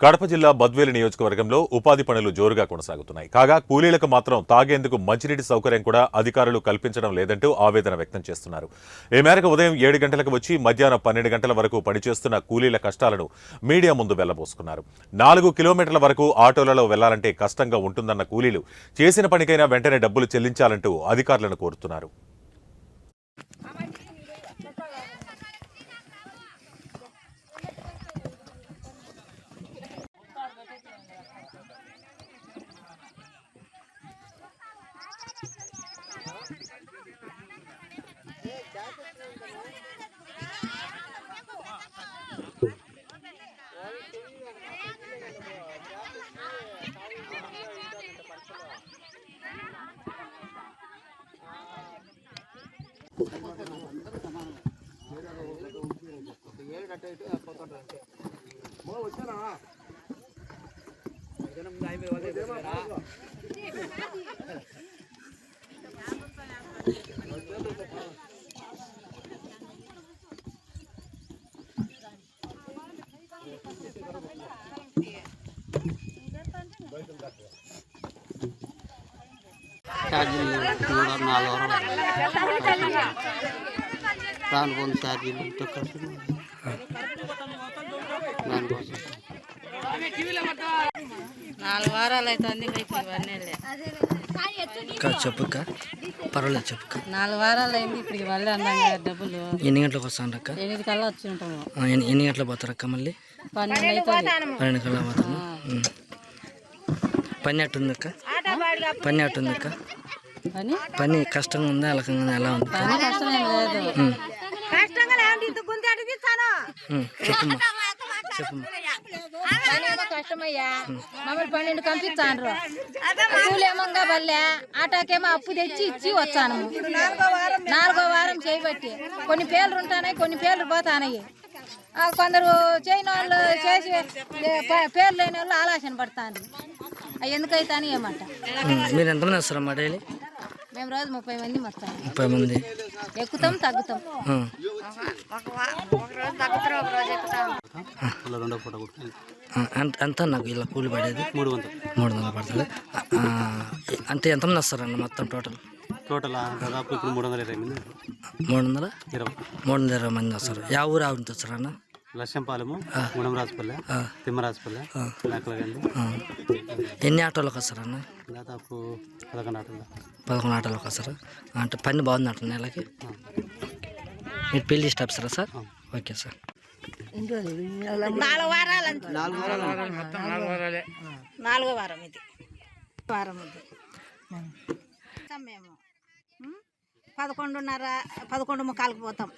కడప జిల్లా బద్వేలు నియోజకవర్గంలో ఉపాధి పనులు జోరుగా కొనసాగుతున్నాయి. కాగా కూలీలకు మాత్రం తాగేందుకు మంచినీటి సౌకర్యం కూడా అధికారులు కల్పించడం లేదంటూ ఆవేదన వ్యక్తం చేస్తున్నారు. ఈ మేరకు ఉదయం 7 గంటలకు వచ్చి మధ్యాహ్నం 12 గంటల వరకు పనిచేస్తున్న కూలీల కష్టాలను మీడియా ముందు వెళ్లబోసుకున్నారు. 4 కిలోమీటర్ల వరకు ఆటోలలో వెళ్లాలంటే కష్టంగా ఉంటుందన్న కూలీలు చేసిన పనికైనా వెంటనే డబ్బులు చెల్లించాలంటూ అధికారులను కోరుతున్నారు. ఛార్జీలు 3-4 దానికోసం ఛార్జీలు దానికోసం 4 వారాలు అవుతుంది. చెప్పుక్క పర్వాలేదు చెప్పుక్క 4 వారాలు అయింది. ఇప్పటికి మళ్ళీ అన్నాం డబ్బులు. ఎన్ని గంటలకు వస్తాను అక్క? 8 కల్లా వచ్చి ఉంటాము. ఎన్ని గంటలకు పోతారు అక్క? మళ్ళీ 12 అవుతుంది. 12 కల్లా పోతాను. పని అట్టుంది అక్క? పని అట్టుంది అక్క? పని కష్టంగా ఉందా ఎలకంగా ఎలా ఉంది? పని కష్టమేం లేదు. చెప్పమ్మా కష్టమయ్యా. మమ్మల్ని 12 పంపిస్తాను. కూలేమంగా బల్లే ఆటాకేమో అప్పు తెచ్చి ఇచ్చి వచ్చాను. 4వ వారం చేయబట్టి కొన్ని పేర్లు ఉంటాయి, కొన్ని పేర్లు పోతానయ్యి. కొందరు చేయని వాళ్ళు చేసి పేర్లు లేని వాళ్ళు ఆలోచన పడతాను. అవి ఎందుకైతే అని ఏమంట. మీరు ఎంతమంది వస్తారమ్మా డైలీ? మేము రోజు 30 మంది వస్తాం. 30 మంది ఎక్కుతాం తగ్గుతాం. ఎంత నాకు ఇలా కూలి పడేది? 300 పడుతుంది. అంటే ఎంతమంది వస్తారన్న మొత్తం టోటల్ దాదాపు ఇప్పుడు 320 మంది. 320 మంది వస్తారు. యా ఊరు ఆవిడ వస్తారన్న? లక్ష్యంపాలెము, గుణంరాజపల్లె, తిమ్మరాజపల్లె, నాకలగండి. ఎన్ని ఆటోలకు వస్తారన్న? దాదాపు 11 ఆటోలు. 11 ఆటోలకు వస్తారు. అంటే పని బాగుంది అంట నెలకి. మీరు పెళ్లి stop sir? Sir okay sir. 4 వారాలు 4వ వారం ఇది. మేము 11:30 11:45 పోతాం.